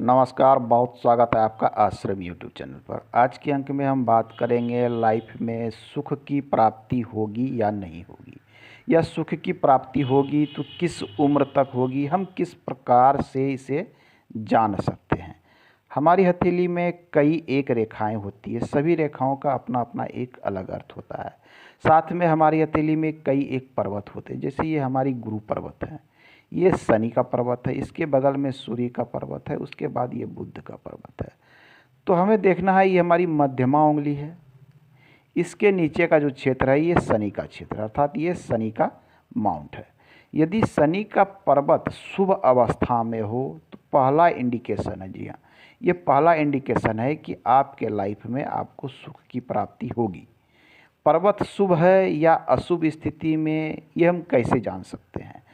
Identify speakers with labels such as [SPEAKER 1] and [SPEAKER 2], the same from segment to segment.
[SPEAKER 1] नमस्कार, बहुत स्वागत है आपका आश्रम यूट्यूब चैनल पर। आज के अंक में हम बात करेंगे लाइफ में सुख की प्राप्ति होगी या नहीं होगी, या सुख की प्राप्ति होगी तो किस उम्र तक होगी, हम किस प्रकार से इसे जान सकते हैं। हमारी हथेली में कई एक रेखाएं होती है, सभी रेखाओं का अपना अपना एक अलग अर्थ होता है। साथ में हमारी हथेली में कई एक पर्वत होते हैं, जैसे ये हमारी गुरु पर्वत है, ये शनि का पर्वत है, इसके बगल में सूर्य का पर्वत है, उसके बाद ये बुध का पर्वत है। तो हमें देखना है ये हमारी मध्यमा उंगली है, इसके नीचे का जो क्षेत्र है ये शनि का क्षेत्र, अर्थात ये शनि का माउंट है। यदि शनि का पर्वत शुभ अवस्था में हो तो पहला इंडिकेशन है, जी हाँ, ये पहला इंडिकेशन है कि आपके लाइफ में आपको सुख की प्राप्ति होगी। पर्वत शुभ है या अशुभ स्थिति में, ये हम कैसे जान सकते हैं।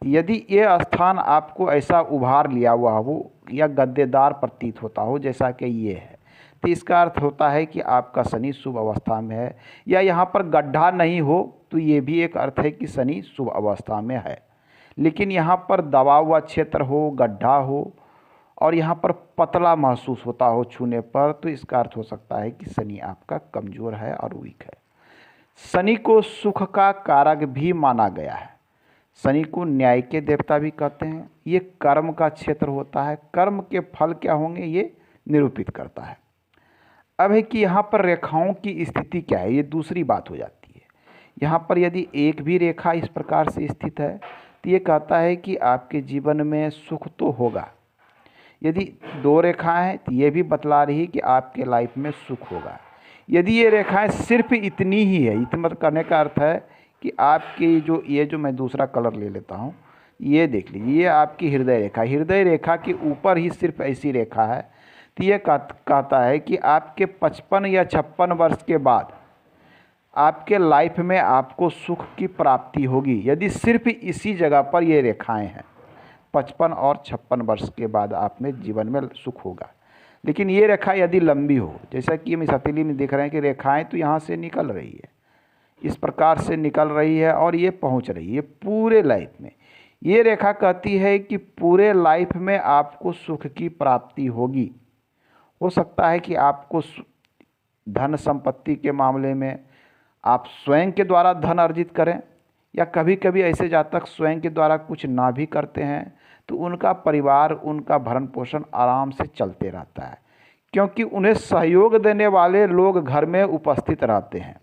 [SPEAKER 1] यदि ये स्थान आपको ऐसा उभार लिया हुआ हो या गद्देदार प्रतीत होता हो जैसा कि ये है, तो इसका अर्थ होता है कि आपका शनि शुभ अवस्था में है। या यहाँ पर गड्ढा नहीं हो तो ये भी एक अर्थ है कि शनि शुभ अवस्था में है। लेकिन यहाँ पर दबा हुआ क्षेत्र हो, गड्ढा हो और यहाँ पर पतला महसूस होता हो छूने पर, तो इसका अर्थ हो सकता है कि शनि आपका कमज़ोर है और वीक है। शनि को सुख का कारक भी माना गया है। शनि को न्याय के देवता भी कहते हैं। ये कर्म का क्षेत्र होता है, कर्म के फल क्या होंगे ये निरूपित करता है। अब है कि यहाँ पर रेखाओं की स्थिति क्या है, ये दूसरी बात हो जाती है। यहाँ पर यदि एक भी रेखा इस प्रकार से स्थित है तो ये कहता है कि आपके जीवन में सुख तो होगा। यदि दो रेखाएं हैं तो ये भी बतला रही है कि आपके लाइफ में सुख होगा। यदि ये रेखाएं सिर्फ इतनी ही है, इतना करने का अर्थ है कि आपकी जो मैं दूसरा कलर ले लेता हूँ, ये देख लीजिए, ये आपकी हृदय रेखा, हृदय रेखा के ऊपर ही सिर्फ ऐसी रेखा है, तो ये कहता है कि आपके 55 या 56 वर्ष के बाद आपके लाइफ में आपको सुख की प्राप्ति होगी। यदि सिर्फ इसी जगह पर ये रेखाएं हैं, 55 और 56 वर्ष के बाद आप में जीवन में सुख होगा। लेकिन ये रेखा यदि लंबी हो, जैसा कि हम इस हथेली में देख रहे हैं कि रेखाएं तो यहाँ से निकल रही है, इस प्रकार से निकल रही है और ये पहुंच रही है पूरे लाइफ में। ये रेखा कहती है कि पूरे लाइफ में आपको सुख की प्राप्ति होगी। हो सकता है कि आपको धन संपत्ति के मामले में आप स्वयं के द्वारा धन अर्जित करें, या कभी कभी ऐसे जातक स्वयं के द्वारा कुछ ना भी करते हैं तो उनका परिवार, उनका भरण पोषण आराम से चलते रहता है, क्योंकि उन्हें सहयोग देने वाले लोग घर में उपस्थित रहते हैं।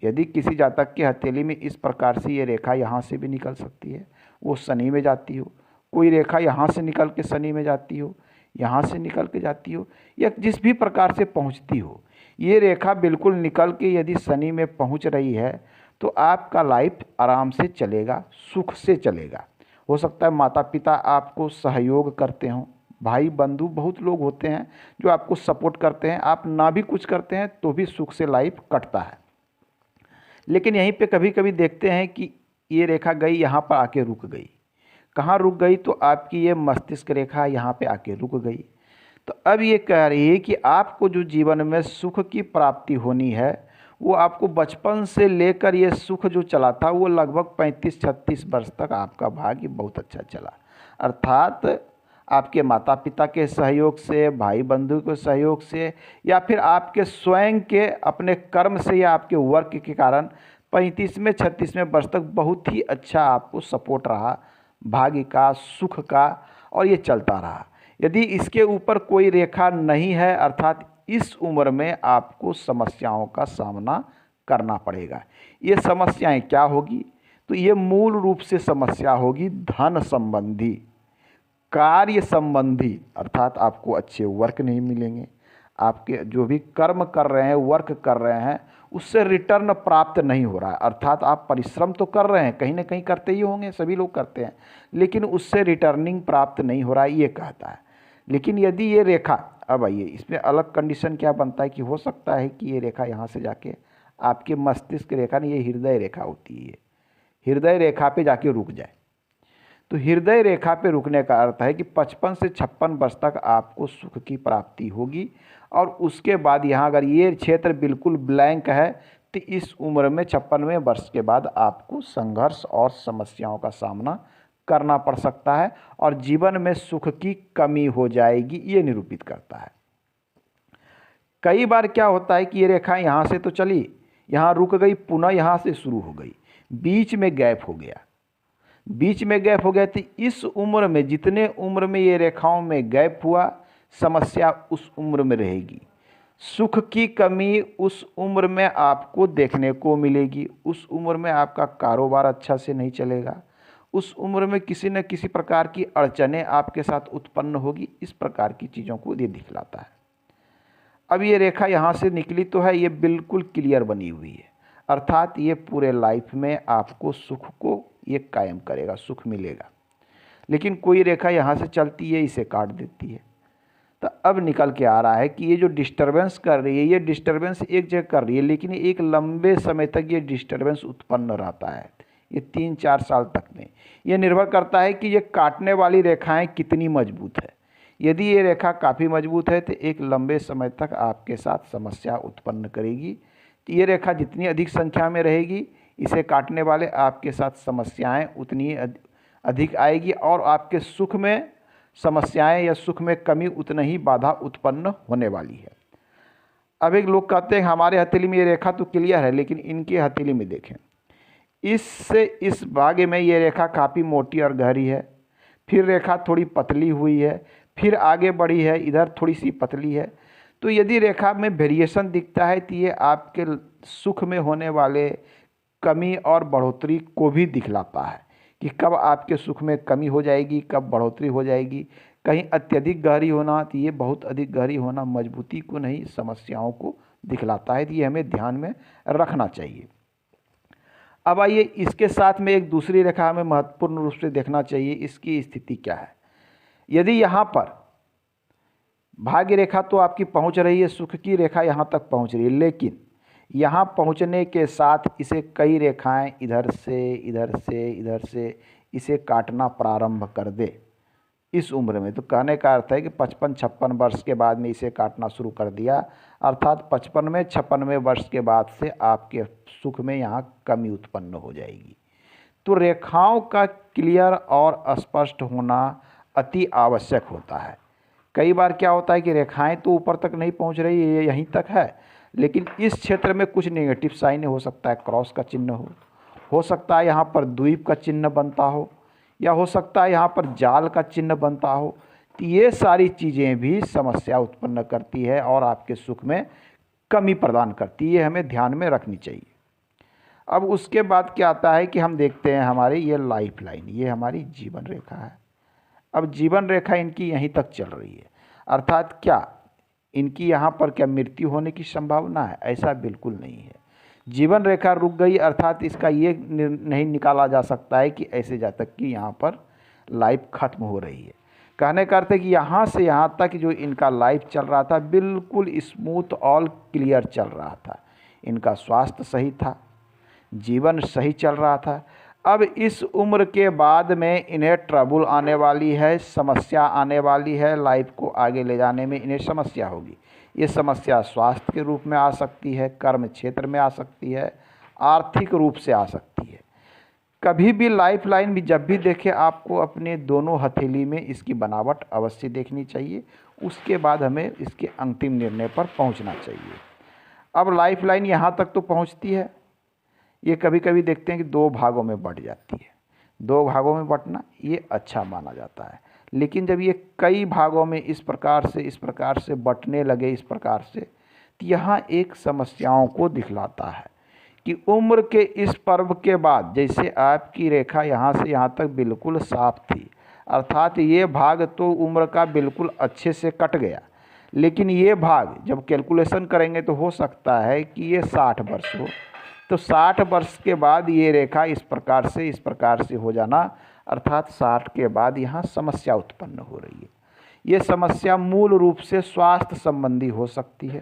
[SPEAKER 1] यदि किसी जातक की हथेली में इस प्रकार से ये रेखा यहाँ से भी निकल सकती है, वो शनि में जाती हो, कोई रेखा यहाँ से निकल के शनि में जाती हो, यहाँ से निकल के जाती हो, या जिस भी प्रकार से पहुँचती हो, ये रेखा बिल्कुल निकल के यदि शनि में पहुँच रही है तो आपका लाइफ आराम से चलेगा, सुख से चलेगा। हो सकता है माता पिता आपको सहयोग करते हों, भाई बंधु बहुत लोग होते हैं जो आपको सपोर्ट करते हैं, आप ना भी कुछ करते हैं तो भी सुख से लाइफ कटता है। लेकिन यहीं पे कभी कभी देखते हैं कि ये रेखा गई, यहाँ पर आके रुक गई। कहाँ रुक गई? तो आपकी ये मस्तिष्क रेखा यहाँ पे आके रुक गई। तो अब ये कह रही है कि आपको जो जीवन में सुख की प्राप्ति होनी है, वो आपको बचपन से लेकर ये सुख जो चला था वो लगभग 35-36 वर्ष तक आपका भाग्य बहुत अच्छा चला। अर्थात आपके माता पिता के सहयोग से, भाई बंधु के सहयोग से, या फिर आपके स्वयं के अपने कर्म से या आपके वर्क के कारण 35वें 36वें वर्ष तक बहुत ही अच्छा आपको सपोर्ट रहा भाग्य का, सुख का, और ये चलता रहा। यदि इसके ऊपर कोई रेखा नहीं है, अर्थात इस उम्र में आपको समस्याओं का सामना करना पड़ेगा। ये समस्याएं क्या होगी? तो ये मूल रूप से समस्या होगी धन संबंधी, कार्य संबंधी, अर्थात आपको अच्छे वर्क नहीं मिलेंगे, आपके जो भी कर्म कर रहे हैं, वर्क कर रहे हैं, उससे रिटर्न प्राप्त नहीं हो रहा है। अर्थात आप परिश्रम तो कर रहे हैं, कहीं ना कहीं करते ही होंगे, सभी लोग करते हैं, लेकिन उससे रिटर्निंग प्राप्त नहीं हो रहा है, ये कहता है। लेकिन यदि ये रेखा, अब आइए इसमें अलग कंडीशन क्या बनता है कि हो सकता है कि ये रेखा यहाँ से जाके आपके मस्तिष्क रेखा नहीं, ये हृदय रेखा होती है, हृदय रेखा पे जाके रुक जाए। तो हृदय रेखा पे रुकने का अर्थ है कि 55 से 56 वर्ष तक आपको सुख की प्राप्ति होगी, और उसके बाद यहाँ अगर ये क्षेत्र बिल्कुल ब्लैंक है तो इस उम्र में 56वें वर्ष के बाद आपको संघर्ष और समस्याओं का सामना करना पड़ सकता है और जीवन में सुख की कमी हो जाएगी, ये निरूपित करता है। कई बार क्या होता है कि ये रेखा यहाँ से तो चली, यहाँ रुक गई, पुनः यहाँ से शुरू हो गई, बीच में गैप हो गया। बीच में गैप हो गया तो इस उम्र में, जितने उम्र में ये रेखाओं में गैप हुआ, समस्या उस उम्र में रहेगी। सुख की कमी उस उम्र में आपको देखने को मिलेगी। उस उम्र में आपका कारोबार अच्छा से नहीं चलेगा। उस उम्र में किसी न किसी प्रकार की अड़चनें आपके साथ उत्पन्न होगी। इस प्रकार की चीज़ों को ये दिखलाता है। अब ये रेखा यहाँ से निकली तो है, ये बिल्कुल क्लियर बनी हुई है, अर्थात ये पूरे लाइफ में आपको सुख को ये कायम करेगा, सुख मिलेगा। लेकिन कोई रेखा यहाँ से चलती है, इसे काट देती है। तो अब निकल के आ रहा है कि ये जो डिस्टरबेंस कर रही है, ये डिस्टरबेंस एक जगह कर रही है, लेकिन एक लंबे समय तक ये डिस्टरबेंस उत्पन्न रहता है, ये 3-4 साल तक में। ये निर्भर करता है कि ये काटने वाली रेखाएं कितनी मजबूत है। यदि ये रेखा काफ़ी मजबूत है तो एक लंबे समय तक आपके साथ समस्या उत्पन्न करेगी। तो ये रेखा जितनी अधिक संख्या में रहेगी, इसे काटने वाले आपके साथ समस्याएं उतनी अधिक आएगी और आपके सुख में समस्याएं या सुख में कमी उतना ही बाधा उत्पन्न होने वाली है। अब एक लोग कहते हैं हमारे हथेली में ये रेखा तो क्लियर है, लेकिन इनके हथेली में देखें, इससे इस भाग में ये रेखा काफ़ी मोटी और गहरी है, फिर रेखा थोड़ी पतली हुई है, फिर आगे बढ़ी है, इधर थोड़ी सी पतली है। तो यदि रेखा में वेरिएशन दिखता है तो ये आपके सुख में होने वाले कमी और बढ़ोतरी को भी दिखलाता है कि कब आपके सुख में कमी हो जाएगी, कब बढ़ोतरी हो जाएगी। कहीं अत्यधिक गहरी होना तो ये बहुत अधिक गहरी होना मजबूती को नहीं, समस्याओं को दिखलाता है। तो ये हमें ध्यान में रखना चाहिए। अब आइए, इसके साथ में एक दूसरी रेखा हमें महत्वपूर्ण रूप से देखना चाहिए, इसकी स्थिति क्या है। यदि यहाँ पर भाग्य रेखा तो आपकी पहुँच रही है, सुख की रेखा यहाँ तक पहुँच रही है, लेकिन यहाँ पहुँचने के साथ इसे कई रेखाएं इधर से इधर से इधर से इसे काटना प्रारंभ कर दे इस उम्र में। तो कहने का अर्थ है कि 55-56 वर्ष के बाद में इसे काटना शुरू कर दिया, अर्थात 55वें-56वें वर्ष के बाद से आपके सुख में यहाँ कमी उत्पन्न हो जाएगी। तो रेखाओं का क्लियर और स्पष्ट होना अति आवश्यक होता है। कई बार क्या होता है कि रेखाएं तो ऊपर तक नहीं पहुंच रही है, यहीं तक है, लेकिन इस क्षेत्र में कुछ नेगेटिव साइन हो सकता है, क्रॉस का चिन्ह हो सकता है यहाँ पर द्वीप का चिन्ह बनता हो, या हो सकता है यहाँ पर जाल का चिन्ह बनता हो। तो ये सारी चीज़ें भी समस्या उत्पन्न करती है और आपके सुख में कमी प्रदान करती है, ये हमें ध्यान में रखनी चाहिए। अब उसके बाद क्या आता है कि हम देखते हैं हमारी ये लाइफ लाइन, ये हमारी जीवन रेखा है। अब जीवन रेखा इनकी यहीं तक चल रही है, अर्थात क्या इनकी यहाँ पर क्या मृत्यु होने की संभावना है? ऐसा बिल्कुल नहीं है। जीवन रेखा रुक गई अर्थात इसका ये नहीं निकाला जा सकता है कि ऐसे जातक की यहाँ पर लाइफ खत्म हो रही है। कहने का अर्थ है कि यहाँ से यहाँ तक जो इनका लाइफ चल रहा था बिल्कुल स्मूथ ऑल क्लियर चल रहा था, इनका स्वास्थ्य सही था, जीवन सही चल रहा था। अब इस उम्र के बाद में इन्हें ट्रबल आने वाली है, समस्या आने वाली है, लाइफ को आगे ले जाने में इन्हें समस्या होगी। ये समस्या स्वास्थ्य के रूप में आ सकती है, कर्म क्षेत्र में आ सकती है, आर्थिक रूप से आ सकती है। कभी भी लाइफ लाइन भी जब भी देखें आपको अपने दोनों हथेली में इसकी बनावट अवश्य देखनी चाहिए, उसके बाद हमें इसके अंतिम निर्णय पर पहुंचना चाहिए। अब लाइफ लाइन यहाँ तक तो पहुँचती है, ये कभी कभी देखते हैं कि 2 भागों में बट जाती है। 2 भागों में बटना ये अच्छा माना जाता है, लेकिन जब ये कई भागों में इस प्रकार से बटने लगे इस प्रकार से, तो यहाँ एक समस्याओं को दिखलाता है कि उम्र के इस पर्व के बाद जैसे आपकी रेखा यहाँ से यहाँ तक बिल्कुल साफ थी, अर्थात ये भाग तो उम्र का बिल्कुल अच्छे से कट गया, लेकिन ये भाग जब कैलकुलेशन करेंगे तो हो सकता है कि ये 60 वर्ष हो। तो 60 वर्ष के बाद ये रेखा इस प्रकार से हो जाना, अर्थात 60 के बाद यहाँ समस्या उत्पन्न हो रही है। ये समस्या मूल रूप से स्वास्थ्य संबंधी हो सकती है,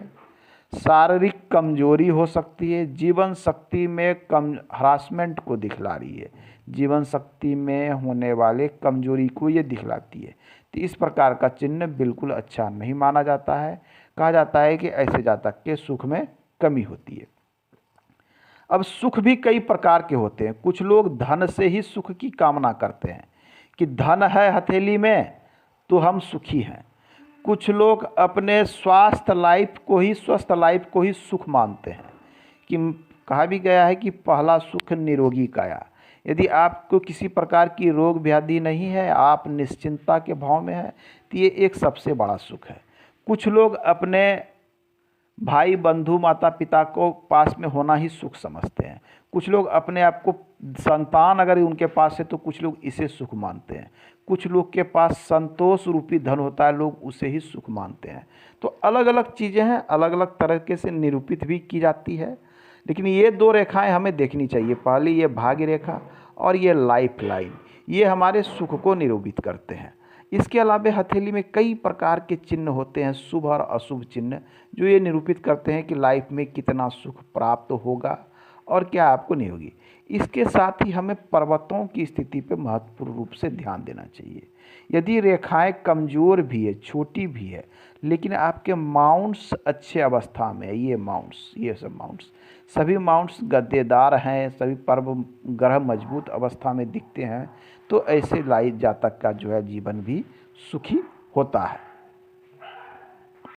[SPEAKER 1] शारीरिक कमजोरी हो सकती है, जीवन शक्ति में हरासमेंट को दिखला रही है, जीवन शक्ति में होने वाले कमजोरी को ये दिखलाती है। तो इस प्रकार का चिन्ह बिल्कुल अच्छा नहीं माना जाता है। कहा जाता है कि ऐसे जातक के सुख में कमी होती है। अब सुख भी कई प्रकार के होते हैं। कुछ लोग धन से ही सुख की कामना करते हैं, कि धन है हथेली में तो हम सुखी हैं। कुछ लोग अपने स्वास्थ्य लाइफ को ही स्वस्थ लाइफ को ही सुख मानते हैं कि कहा भी गया है कि पहला सुख निरोगी काया। यदि आपको किसी प्रकार की रोग व्याधि नहीं है, आप निश्चिंतता के भाव में हैं, तो ये एक सबसे बड़ा सुख है। कुछ लोग अपने भाई बंधु माता पिता को पास में होना ही सुख समझते हैं। कुछ लोग अपने आप को संतान अगर उनके पास है तो कुछ लोग इसे सुख मानते हैं। कुछ लोग के पास संतोष रूपी धन होता है, लोग उसे ही सुख मानते हैं। तो अलग अलग चीज़ें हैं, अलग अलग तरीके से निरूपित भी की जाती है। लेकिन ये दो रेखाएं हमें देखनी चाहिए, पहली ये भाग्य रेखा और ये लाइफ लाइन, ये हमारे सुख को निरूपित करते हैं। इसके अलावा हथेली में कई प्रकार के चिन्ह होते हैं, शुभ और अशुभ चिन्ह, जो ये निरूपित करते हैं कि लाइफ में कितना सुख प्राप्त होगा और क्या आपको नहीं होगी। इसके साथ ही हमें पर्वतों की स्थिति पर महत्वपूर्ण रूप से ध्यान देना चाहिए। यदि रेखाएं कमज़ोर भी है, छोटी भी है, लेकिन आपके माउंट्स अच्छे अवस्था में है, ये सब माउंट्स सभी माउंट्स गद्देदार हैं, सभी पर्व ग्रह मजबूत अवस्था में दिखते हैं, तो ऐसे लाइफ जातक का जो है जीवन भी सुखी होता है।